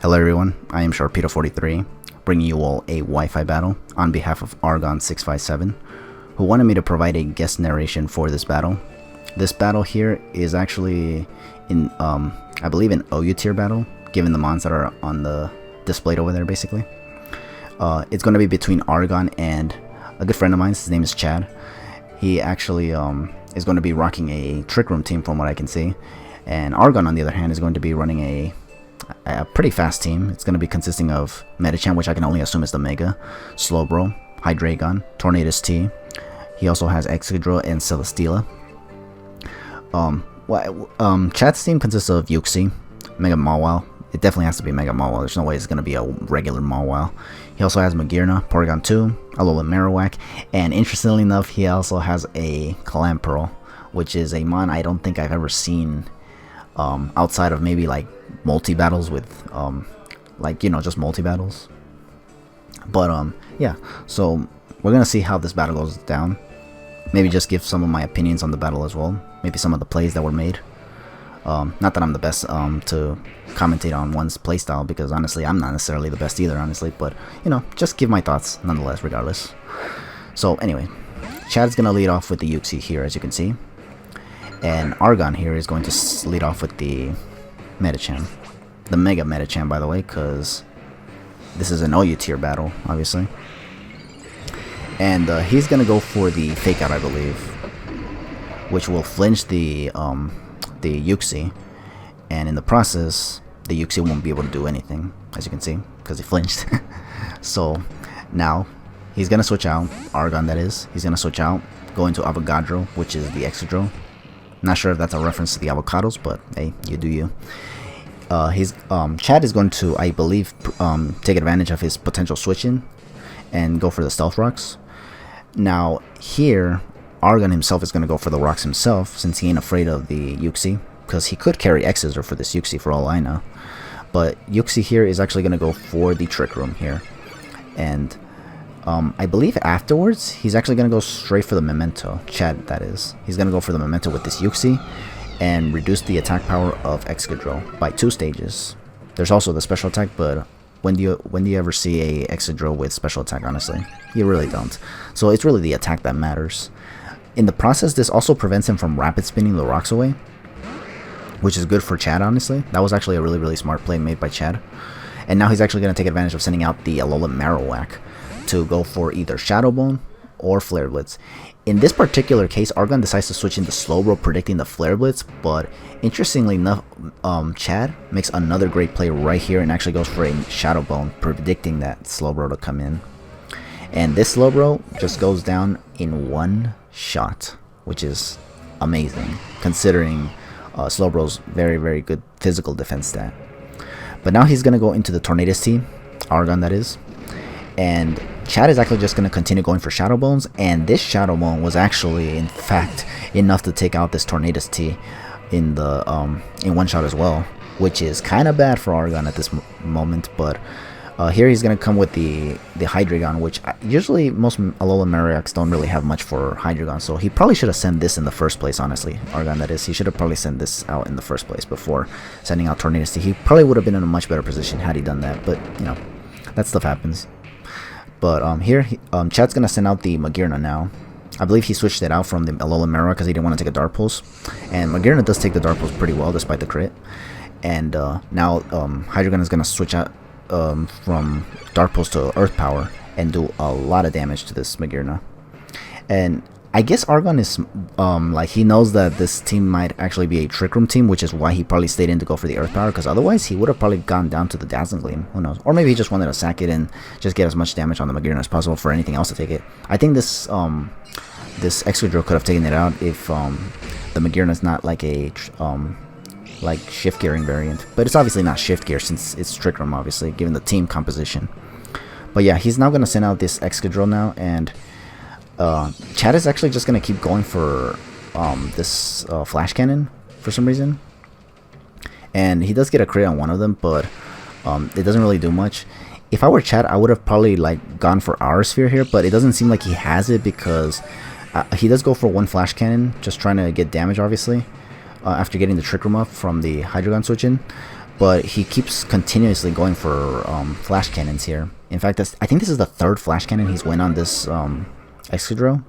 Hello everyone, I am Sharpedo43, bringing you all a Wi-Fi battle on behalf of Argon657, who wanted me to provide a guest narration for this battle. This battle here is actually in, I believe an OU tier battle, given the mons that are on the displayed over there basically. It's going to be between Argon and a good friend of mine. His name is Chad. He actually is going to be rocking a Trick Room team from what I can see. And Argon, on the other hand, is going to be running a pretty fast team. It's going to be consisting of Medicham, which I can only assume is the Mega, Slowbro, Hydreigon, Tornadus-t. He also has Excadrill and Celesteela. Chad's team consists of Uxie, mega-mawile. It definitely has to be mega-mawile. There's no way it's going to be a regular Mawile. He also has Magearna, Porygon 2, alolan-marowak, and interestingly enough, he also has a Clamperl, which is a mon I don't think I've ever seen outside of maybe like multi-battles with just multi-battles. But yeah, so we're gonna see how this battle goes down. Maybe just give some of my opinions on the battle as well, maybe some of the plays that were made. Not that I'm the best to commentate on one's playstyle, because honestly I'm not necessarily the best either, honestly, but you know, just give my thoughts nonetheless regardless. So anyway, Chad's gonna lead off with the Uxie here, as you can see, and Argon here is going to lead off with the Medicham, the mega-medicham, by the way, because this is an OU tier battle, obviously. And he's gonna go for the Fake Out, I believe, which will flinch the Uxie, and in the process, the Uxie won't be able to do anything, as you can see, because he flinched. So now he's gonna switch out Argon. That is, he's gonna switch out, go into Avogadro, which is the Excadrill. Not sure if that's a reference to the avocados, but hey, you do you. Chad is going to, I believe, take advantage of his potential switching and go for the Stealth Rocks. Now here, Argon himself is going to go for the rocks himself, since he ain't afraid of the Uxie, because he could carry Excadrill for this Uxie for all I know. But Uxie here is actually going to go for the Trick Room here, and I believe afterwards he's actually going to go straight for the Memento. Chad, that is. He's going to go for the Memento with this Uxie and reduce the attack power of Excadrill by 2 stages. There's also the special attack, but when do you ever see a Excadrill with special attack, honestly? You really don't. So it's really the attack that matters. In the process, this also prevents him from rapid spinning the rocks away, which is good for Chad, honestly. That was actually a really smart play made by Chad. And now he's actually going to take advantage of sending out the alolan-marowak to go for either Shadow Bone or Flare Blitz. In this particular case, Argon decides to switch into Slowbro, predicting the Flare Blitz, but interestingly enough, Chad makes another great play right here and actually goes for a Shadow Bone, predicting that Slowbro to come in. And this Slowbro just goes down in one shot, which is amazing, considering Slowbro's very good physical defense stat. But now he's going to go into the Tornadus-t, Argon that is, and Chad is actually just going to continue going for Shadow Bones, and this Shadow Bone was actually, in fact, enough to take out this Tornadus-t in the in one shot as well, which is kind of bad for Argon at this moment. But here he's going to come with the Hydreigon, which usually most alolan-marowaks don't really have much for Hydreigon, so he probably should have sent this in the first place, honestly. Argon, that is. He should have probably sent this out in the first place before sending out Tornadus-t. He probably would have been in a much better position had he done that, but, you know, that stuff happens. But here, Chad's going to send out the Magearna now. I believe he switched it out from the alolan-marowak because he didn't want to take a Dark Pulse. And Magearna does take the Dark Pulse pretty well, despite the crit. And now Hydreigon is going to switch out from Dark Pulse to Earth Power and do a lot of damage to this Magearna. And I guess Argon is, like, he knows that this team might actually be a Trick Room team, which is why he probably stayed in to go for the Earth Power, because otherwise he would have probably gone down to the Dazzling Gleam. Who knows? Or maybe he just wanted to sack it and just get as much damage on the Magearna as possible for anything else to take it. I think this this Excadrill could have taken it out if the Magearna is not like a like shift gearing variant, but it's obviously not shift gear since it's Trick Room, obviously, given the team composition. But yeah, he's now going to send out this Excadrill now, and Chad is actually just going to keep going for this Flash Cannon for some reason. And he does get a crit on one of them, but it doesn't really do much. If I were Chad, I would have probably like gone for Aura Sphere here, but it doesn't seem like he has it, because he does go for one Flash Cannon, just trying to get damage, obviously, after getting the Trick Room up from the Hydreigon switch in. but he keeps continuously going for flash cannons here. In fact, I think this is the third flash cannon he's went on this Excadrill,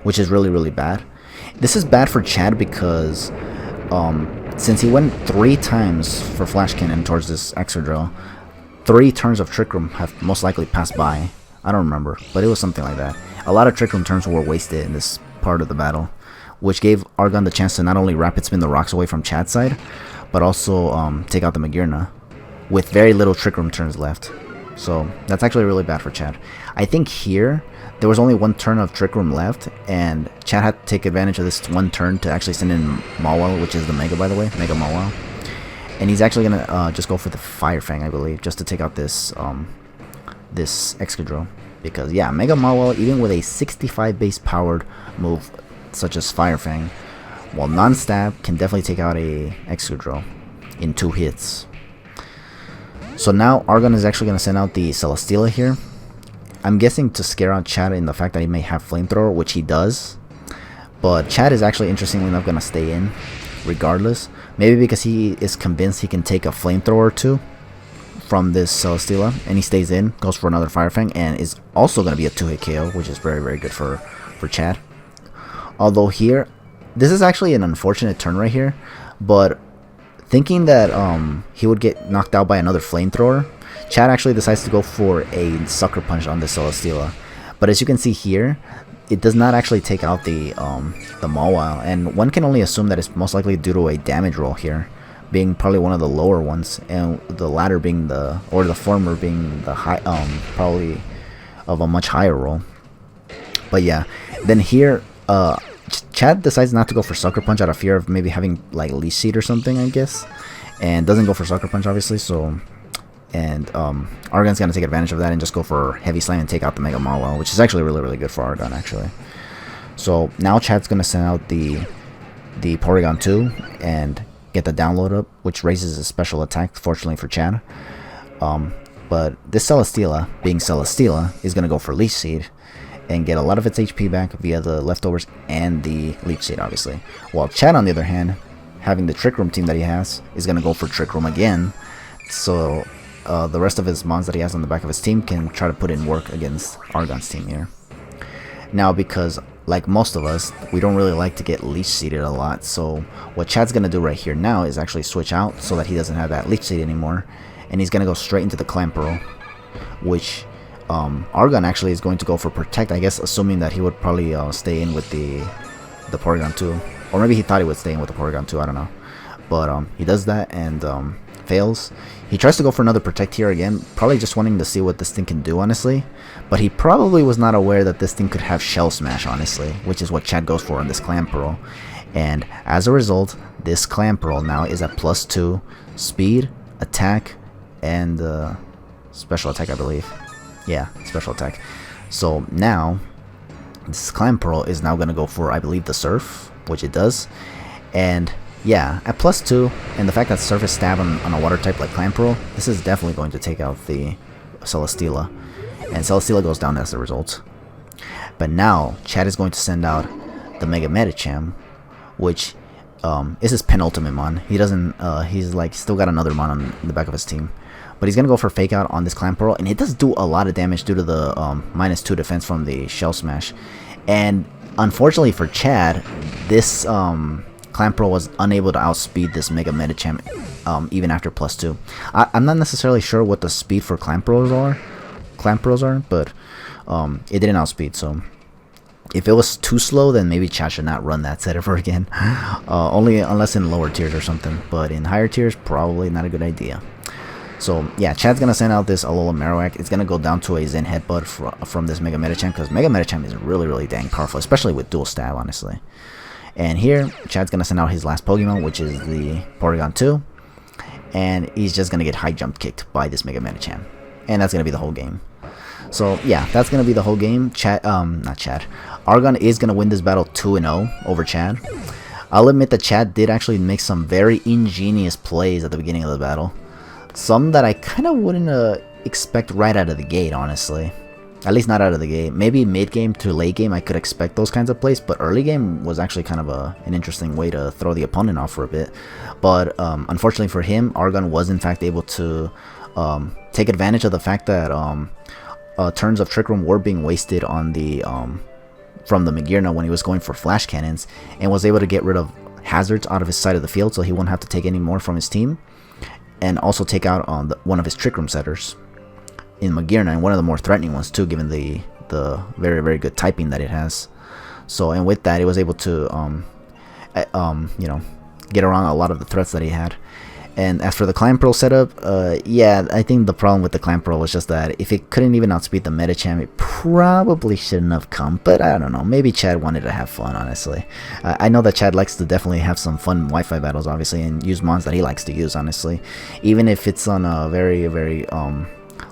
which is really, really bad. This is bad for Chad because since he went 3 times for flash cannon towards this Excadrill, 3 turns of Trick Room have most likely passed by. I don't remember, but it was something like that. A lot of Trick Room turns were wasted in this part of the battle, which gave Argon the chance to not only rapid spin the rocks away from Chad's side, but also take out the Magearna with very little Trick Room turns left. So that's actually really bad for Chad. I think here there was only 1 turn of Trick Room left, and Chad had to take advantage of this 1 turn to actually send in Mawile, which is the Mega, by the way, mega-mawile. And he's actually gonna just go for the Fire Fang, I believe, just to take out this this Excadrill. Because yeah, mega-mawile, even with a 65 base powered move such as Fire Fang, while non-stab, can definitely take out a Excadrill in 2 hits. So now Argon is actually gonna send out the Celesteela here. I'm guessing to scare out Chad in the fact that he may have Flamethrower, which he does. But Chad is actually, interestingly enough, going to stay in regardless. Maybe because he is convinced he can take a Flamethrower or 2 from this Celesteela, and he stays in, goes for another Fire Fang, and is also going to be a 2-hit KO, which is very, very good for Chad. Although here, this is actually an unfortunate turn right here, but thinking that he would get knocked out by another Flamethrower, Chad actually decides to go for a Sucker Punch on the Celesteela. But as you can see here, it does not actually take out the Mawile, and one can only assume that it's most likely due to a damage roll here, being probably one of the lower ones, and the latter being the former being the high, probably of a much higher roll. But yeah, then here, Chad decides not to go for Sucker Punch out of fear of maybe having like Leech Seed or something, I guess, and doesn't go for Sucker Punch obviously. So. And Argon's going to take advantage of that and just go for Heavy Slam and take out the mega-mawile, which is actually really, really good for Argon, actually. So now Chad's going to send out the Porygon 2 and get the download up, which raises his special attack, fortunately for Chad. But this Celesteela, being Celesteela, is going to go for Leech Seed and get a lot of its HP back via the leftovers and the Leech Seed, obviously. While Chad, on the other hand, having the Trick Room team that he has, is going to go for Trick Room again. So the rest of his mons that he has on the back of his team can try to put in work against Argon's team here. Now, because like most of us, we don't really like to get Leech Seeded a lot, so what Chad's going to do right here now is actually switch out so that he doesn't have that Leech Seed anymore, and he's going to go straight into the Clamperl, which Argon actually is going to go for Protect, I guess, assuming that he would probably stay in with the Porygon 2, or maybe he thought he would stay in with the Porygon 2, I don't know. But he does that and fails. He tries to go for another Protect here again, probably just wanting to see what this thing can do, honestly. But he probably was not aware that this thing could have Shell Smash, honestly, which is what Chad goes for on this Clamperl. And as a result, this Clamperl now is at +2 speed, attack, and special attack, I believe. Yeah, special attack. So now, this Clamperl is now going to go for, I believe, the Surf, which it does. And yeah, at +2, and the fact that Surf is stab on a water type like Clamperl, this is definitely going to take out the Celesteela. And Celesteela goes down as a result. But now, Chad is going to send out the mega-medicham, which is his penultimate mon. He doesn't, he's like, still got another mon on the back of his team. But he's going to go for Fake Out on this Clamperl, and it does do a lot of damage due to the -2 defense from the Shell Smash. And unfortunately for Chad, this Clamperl was unable to outspeed this mega-medicham even after +2. I'm not necessarily sure what the speed for Clamperls are, but it didn't outspeed, so if it was too slow, then maybe Chad should not run that set ever again. Only unless in lower tiers or something, but in higher tiers, probably not a good idea. So yeah, Chad's gonna send out this alolan-marowak. It's gonna go down to a Zen Headbutt from this mega-medicham, because mega-medicham is really, really dang powerful, especially with dual stab, honestly. And here, Chad's gonna send out his last Pokemon, which is the Porygon 2, and he's just gonna get high jump kicked by this mega-medicham, and that's gonna be the whole game. So yeah, that's gonna be the whole game. Argon is gonna win this battle 2-0 over Chad. I'll admit that Chad did actually make some very ingenious plays at the beginning of the battle. Some that I kind of wouldn't expect right out of the gate, honestly. At least not out of the gate. Maybe mid game to late game I could expect those kinds of plays, but early game was actually kind of an interesting way to throw the opponent off for a bit. But unfortunately for him, Argon was in fact able to take advantage of the fact that turns of Trick Room were being wasted on the from the Magearna when he was going for flash cannons, and was able to get rid of hazards out of his side of the field, so he won't have to take any more from his team, and also take out one of his Trick Room setters in Magearna, and one of the more threatening ones too, given the very, very good typing that it has. So, and with that, it was able to you know, get around a lot of the threats that he had. And as for the Clan Pearl setup, yeah, I think the problem with the Clan Pearl was just that if it couldn't even outspeed the Medicham, it probably shouldn't have come. But I don't know, maybe Chad wanted to have fun, honestly. I know that Chad likes to definitely have some fun Wi-Fi battles, obviously, and use mons that he likes to use, honestly. Even if it's on a very, very,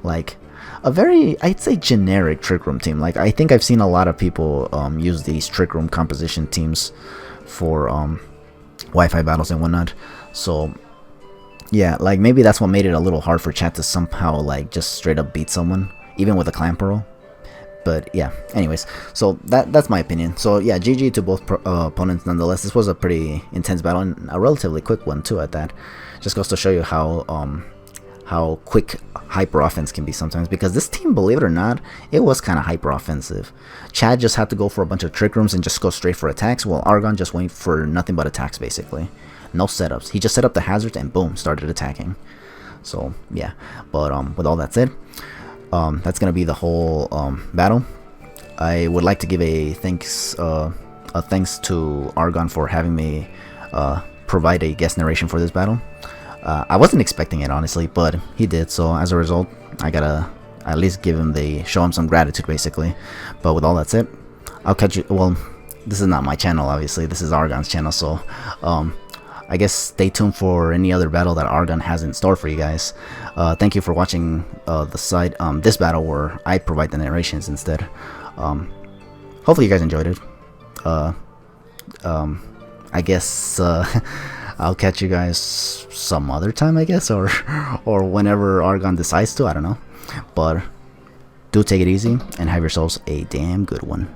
like a very, I'd say, generic Trick Room team. Like, I think I've seen a lot of people use these Trick Room composition teams for Wi-Fi battles and whatnot. So yeah, like maybe that's what made it a little hard for Chat to somehow like just straight up beat someone, even with a Clan Pearl. But yeah, anyways, so that's my opinion. So yeah, GG to both opponents nonetheless. This was a pretty intense battle, and a relatively quick one too at that. Just goes to show you how quick hyper offense can be sometimes, because this team, believe it or not, it was kind of hyper offensive. Chad just had to go for a bunch of Trick Rooms and just go straight for attacks, while Argon just went for nothing but attacks, basically. No setups. He just set up the hazards and boom, started attacking. So yeah, but with all that said, that's gonna be the whole battle. I would like to give a thanks to Argon for having me provide a guest narration for this battle. I wasn't expecting it, honestly, but he did, so as a result, I gotta at least show him some gratitude, basically. But with all that said, I'll catch you. Well, this is not my channel, obviously. This is Argon's channel, so I guess stay tuned for any other battle that Argon has in store for you guys. Thank you for watching this battle where I provide the narrations instead. Hopefully you guys enjoyed it. I guess I'll catch you guys some other time, I guess, or whenever Argon decides to. I don't know, but do take it easy and have yourselves a damn good one.